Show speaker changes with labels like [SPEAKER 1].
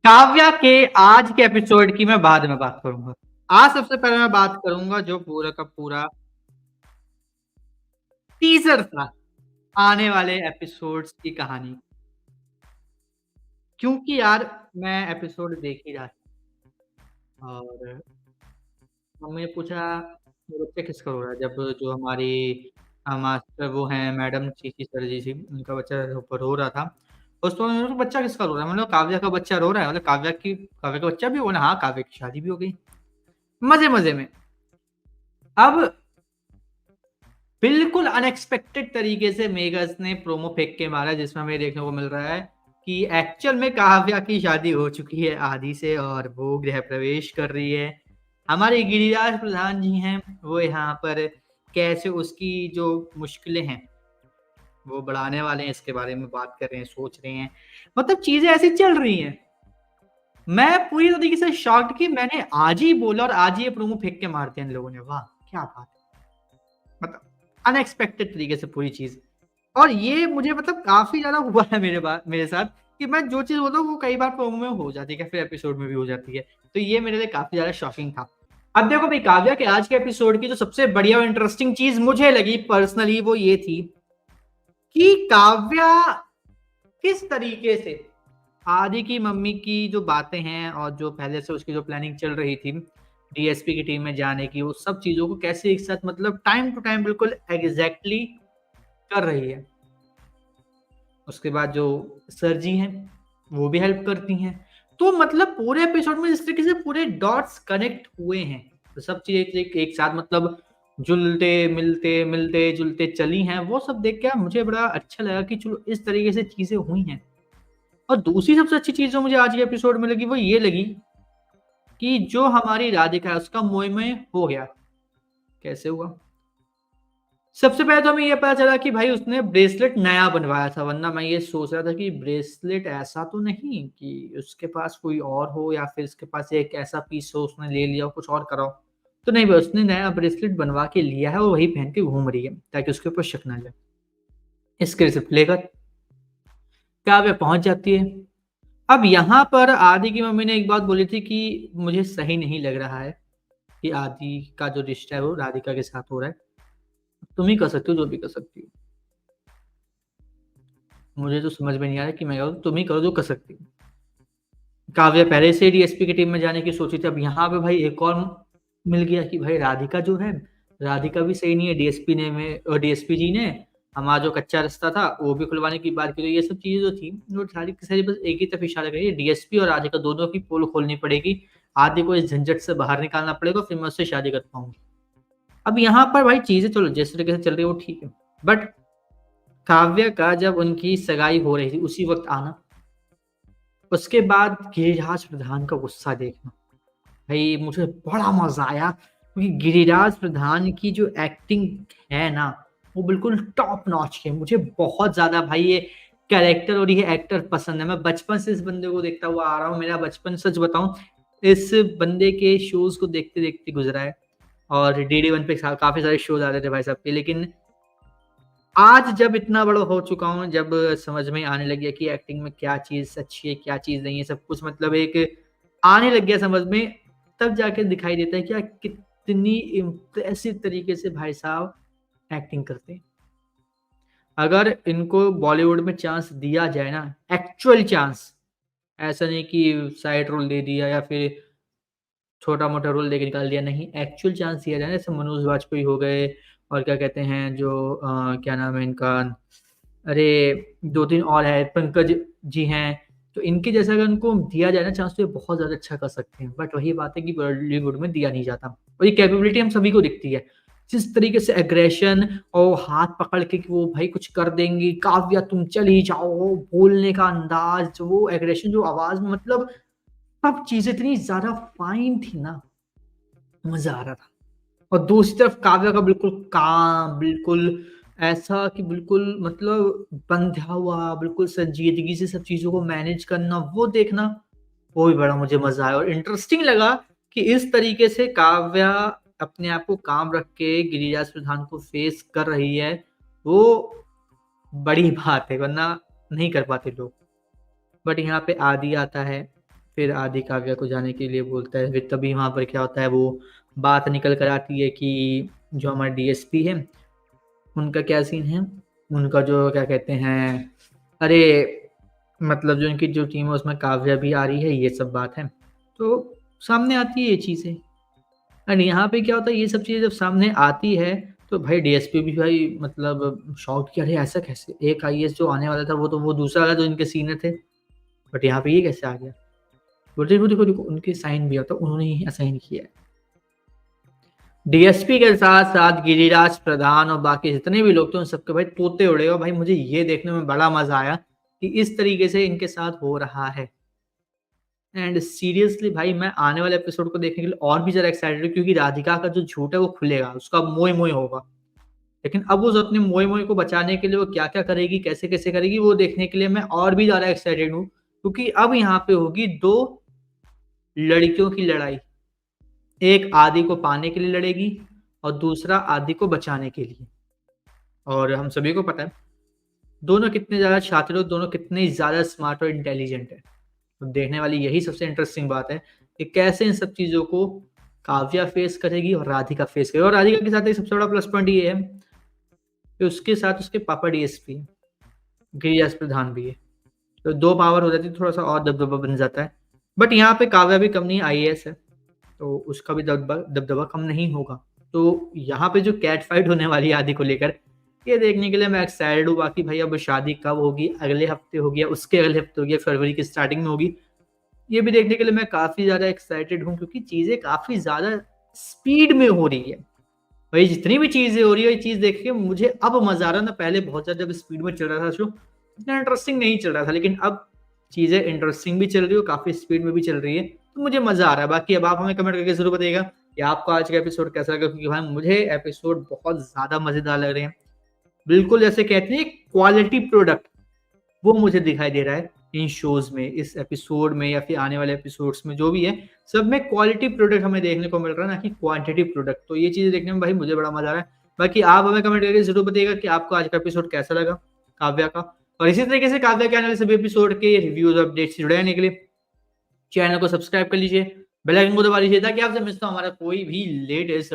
[SPEAKER 1] काव्या के आज के एपिसोड की मैं बाद में बात करूंगा। आज सबसे पहले मैं बात करूंगा जो पूरा का पूरा टीजर था आने वाले एपिसोड्स की कहानी। क्योंकि यार मैं एपिसोड देख ही रहा था और मम्मी ने पूछा ये बच्चा किसका रो रहा है, जब जो हमारी मास्टर वो हैं मैडम चीची सर जी थी, उनका बच्चा ऊपर रो रहा था। उस तो उन्होंने बच्चा किसका रो रहा है, मतलब काव्या का बच्चा रो रहा है, मतलब काव्या का बच्चा भी हो ना। हाँ, काव्या की शादी भी हो गई मजे मजे में। अब बिल्कुल अनएक्सपेक्टेड तरीके से मेगस ने प्रोमो फेंक के मारा, जिसमें हमें देखने को मिल रहा है कि एक्चुअल में काव्या की शादी हो चुकी है आदि से और वो गृह प्रवेश कर रही है। हमारे गिरिराज प्रधान जी हैं, वो यहाँ पर कैसे उसकी जो मुश्किलें हैं वो बढ़ाने वाले हैं, इसके बारे में बात कर रहे हैं, सोच रहे हैं। मतलब चीजें ऐसी चल रही हैं। मैं पूरी तरीके से शॉक्ड कि मैंने आज ही बोला और आज ही ये प्रोमो फेंक के मार दिया इन लोगों ने। वाह क्या बात है, मतलब अनएक्सपेक्टेड तरीके से पूरी चीज। और ये मुझे मतलब काफी ज्यादा हुआ है मेरे साथ कि मैं जो चीज बोलता हूँ वो कई बार प्रोमो में हो जाती है, फिर एपिसोड में भी हो जाती है। तो ये मेरे लिए काफी ज्यादा शॉकिंग था। अब देखो भाई, काव्या के आज के एपिसोड की जो सबसे बढ़िया और इंटरेस्टिंग चीज मुझे लगी पर्सनली वो ये थी कि काव्या किस तरीके से आदि की मम्मी की जो बातें हैं और जो पहले से उसकी जो प्लानिंग चल रही थी डीएसपी की टीम में जाने की, वो सब चीजों को कैसे एक साथ मतलब टाइम टू टाइम बिल्कुल एग्जैक्टली कर रही है। उसके बाद जो सर जी हैं वो भी हेल्प करती हैं। तो मतलब पूरे एपिसोड में इस तरीके से पूरे डॉट्स कनेक्ट हुए हैं, तो सब चीजें एक साथ मतलब जुलते मिलते मिलते जुलते चली हैं। वो सब देख के मुझे बड़ा अच्छा लगा कि चलो इस तरीके से चीजें हुई हैं। और दूसरी सबसे अच्छी चीज जो मुझे आज के एपिसोड में लगी वो ये लगी कि जो हमारी राधिका है उसका मोह में हो गया। कैसे हुआ? सबसे पहले तो हमें ये पता चला कि भाई उसने ब्रेसलेट नया बनवाया था, वरना मैं ये सोच रहा था कि ब्रेसलेट ऐसा तो नहीं कि उसके पास कोई और हो या फिर उसके पास एक ऐसा पीस हो उसने ले लिया हो कुछ और करा हो। तो नहीं भाई, उसने नया ब्रेसलेट बनवा के लिया है और वही पहन के घूम रही है ताकि उसके ऊपर शक ना जाए। इसके रिसिप्ट लेकर काव्या पहुंच जाती है। अब यहाँ पर आदि की मम्मी ने एक बात बोली थी कि मुझे सही नहीं लग रहा है कि आदि का जो रिश्ता है वो राधिका के साथ हो रहा है। तुम ही कर सकती हो जो भी कर सकती हो, मुझे तो समझ में नहीं आ रहा कि मैं करूँ, तुम ही करो जो कर सकती हो। काव्या पहले से डीएसपी की टीम में जाने की सोची थी, अब यहाँ पे भाई एक और मिल गया कि भाई राधिका जो है, राधिका भी सही नहीं है। डीएसपी जी ने हमारा जो कच्चा रास्ता था वो भी खुलवाने की बात की। तो ये सब चीजें जो थी वो सारी की सारी बस एक ही तरफ इशारा करिए, डीएसपी और राधिका दोनों की पोल खोलनी पड़ेगी। आदि को इस झंझट से बाहर निकालना पड़ेगा, फिर मैं उससे शादी कर पाऊंगी। अब यहाँ पर भाई चीजें चलो जिस तरीके से चल रही है वो ठीक है, बट काव्य का जब उनकी सगाई हो रही थी उसी वक्त आना, उसके बाद गिरिराज प्रधान का गुस्सा देखना, भाई मुझे बड़ा मजा आया क्योंकि गिरिराज प्रधान की जो एक्टिंग है ना वो बिल्कुल टॉप नॉच है। मुझे बहुत ज्यादा भाई ये कैरेक्टर और ये एक्टर पसंद है। मैं बचपन से इस बंदे को देखता हुआ आ रहा हूँ, मेरा बचपन सच बताऊं इस बंदे के शोज को देखते देखते गुजरा है। और डीडी वन पे काफी सारे शोज आते थे भाई साहब के, लेकिन आज जब इतना बड़ा हो चुका हूँ, जब समझ में आने लग गया कि एक्टिंग में क्या चीज अच्छी है क्या चीज नहीं है, सब कुछ मतलब एक आने लग गया समझ में, तब जाके दिखाई देता है कि कितनी इम्प्रेसिव तरीके से भाई साहब एक्टिंग करते हैं। अगर इनको बॉलीवुड में चांस दिया जाए ना, एक्चुअल चांस, ऐसा नहीं कि साइड रोल दे दिया या फिर छोटा मोटा रोल देके निकाल दिया, नहीं एक्चुअल चांस दिया जाए, जैसे मनोज वाजपेयी हो गए और क्या कहते हैं जो क्या नाम है इनका, अरे दो तीन और है, पंकज जी हैं। तो इनके जैसा अगर उनको दिया जाए ना चांस तो ये बहुत ज्यादा अच्छा कर सकते हैं, बट वही बात है कि बॉलीवुड में दिया नहीं जाता। और ये कैपेबिलिटी हम सभी को दिखती है, जिस तरीके से एग्रेशन और हाथ पकड़ के कि वो भाई कुछ कर देंगी, काव्या तुम चल ही जाओ, बोलने का अंदाज, वो एग्रेशन जो आवाज में, मतलब सब चीजें इतनी ज्यादा फाइन थी ना, मजा आ रहा था। और दूसरी तरफ काव्या का बिल्कुल काम, बिल्कुल ऐसा कि बिल्कुल मतलब बंधा हुआ, बिल्कुल संजीदगी से सब चीजों को मैनेज करना, वो देखना वो भी बड़ा मुझे मजा आया और इंटरेस्टिंग लगा कि इस तरीके से काव्या अपने आप को काम रख के गिरिराज प्रधान को फेस कर रही है। वो बड़ी बात है, वरना नहीं कर पाते लोग। बट यहाँ पे आदि आता है, फिर आदि काव्या को जाने के लिए बोलता है। फिर तभी वहाँ पर क्या होता है, वो बात निकल कर आती है कि जो हमारे डीएसपी है उनका क्या सीन है, उनका जो क्या कहते हैं, अरे मतलब जो इनकी जो टीम है उसमें काव्या भी आ रही है, ये सब बात है। तो सामने आती है ये चीज़ें। एंड यहाँ पे क्या होता है, ये सब चीज़ें जब सामने आती है तो भाई डीएसपी भी भाई मतलब शॉक्ड कि अरे ऐसा कैसे, एक आईएएस जो आने वाला था वो तो वो दूसरा वाला जो इनके सीनियर थे, बट यहाँ पे ये कैसे आ गया। बोलते देखो देखो देखो उनके साइन भी होता, उन्होंने ही असाइन किया है। डीएसपी के साथ साथ गिरिराज प्रधान और बाकी जितने भी लोग थे उन सबके भाई तोते उड़े। और भाई मुझे ये देखने में बड़ा मजा आया कि इस तरीके से इनके साथ हो रहा है। एंड सीरियसली भाई मैं आने वाले एपिसोड को देखने के लिए और भी ज्यादा एक्साइटेड हूँ, क्योंकि राधिका का जो झूठ है वो खुलेगा, उसका मोए मोए होगा। लेकिन अब वो अपने मोए मोए को बचाने के लिए वो क्या क्या करेगी, कैसे कैसे करेगी, वो देखने के लिए मैं और भी ज्यादा एक्साइटेड हूँ। क्योंकि अब यहाँ पे होगी दो लड़कियों की लड़ाई। एक आदि को पाने के लिए लड़ेगी और दूसरा आदि को बचाने के लिए। और हम सभी को पता है दोनों कितने ज्यादा छात्र और दोनों कितने ज्यादा स्मार्ट और इंटेलिजेंट है। तो देखने वाली यही सबसे इंटरेस्टिंग बात है कि कैसे इन सब चीजों को काव्या फेस करेगी और राधिका फेस करेगी। और राधिका के साथ एक सबसे बड़ा प्लस पॉइंट ये है कि उसके साथ उसके पापा डीएसपी गिरिराज प्रधान भी है, तो दो पावर हो जाती है, थोड़ा सा और दबदबा बन जाता है। बट यहाँ पे काव्या भी कम नहीं, आईएएस है, तो उसका भी दबदबा दबदबा कम नहीं होगा। तो यहाँ पे जो कैट फाइट होने वाली है आदि को लेकर, ये देखने के लिए मैं एक्साइटेड हूँ। बाकी भाई अब शादी कब होगी, अगले हफ्ते होगी या उसके अगले हफ्ते होगी, फरवरी की स्टार्टिंग में होगी, ये भी देखने के लिए मैं काफी ज्यादा एक्साइटेड हूँ। क्योंकि चीजें काफी ज्यादा स्पीड में हो रही है भाई, जितनी भी चीजें हो रही है ये चीज देख के मुझे अब मजा आ रहा है ना। पहले बहुत ज्यादा जब स्पीड में चल रहा था शो इतना इंटरेस्टिंग नहीं चल रहा था, लेकिन अब चीजें इंटरेस्टिंग भी चल रही है और काफी स्पीड में भी चल रही है, तो मुझे मजा आ रहा है। बाकी अब आप हमें कमेंट करके जरूर बताइएगा कि आपको आज का एपिसोड कैसा लगा, क्योंकि भाई मुझे एपिसोड बहुत ज्यादा मजेदार लग रहे हैं। बिल्कुल जैसे कहते हैं क्वालिटी प्रोडक्ट, वो मुझे दिखाई दे रहा है इन शोज में, इस एपिसोड में या फिर आने वाले एपिसोड्स में जो भी है, सब में क्वालिटी प्रोडक्ट हमें देखने को मिल रहा है, ना कि क्वांटिटी प्रोडक्ट। तो ये चीजें देखने में भाई मुझे बड़ा मजा आ रहा है। बाकी आप हमें कमेंट करके जरूर बताइएगा कि आपको आज का एपिसोड कैसा लगा काव्या का। और इसी तरीके से काव्या के आने वाले सभी एपिसोड के रिव्यूज अपडेट से जुड़े रहने के लिए चैनल को सब्सक्राइब कर लीजिए, बेल आइकन को दबा लीजिए, ताकि आपसे मिलता हूं हमारा कोई भी लेटेस्ट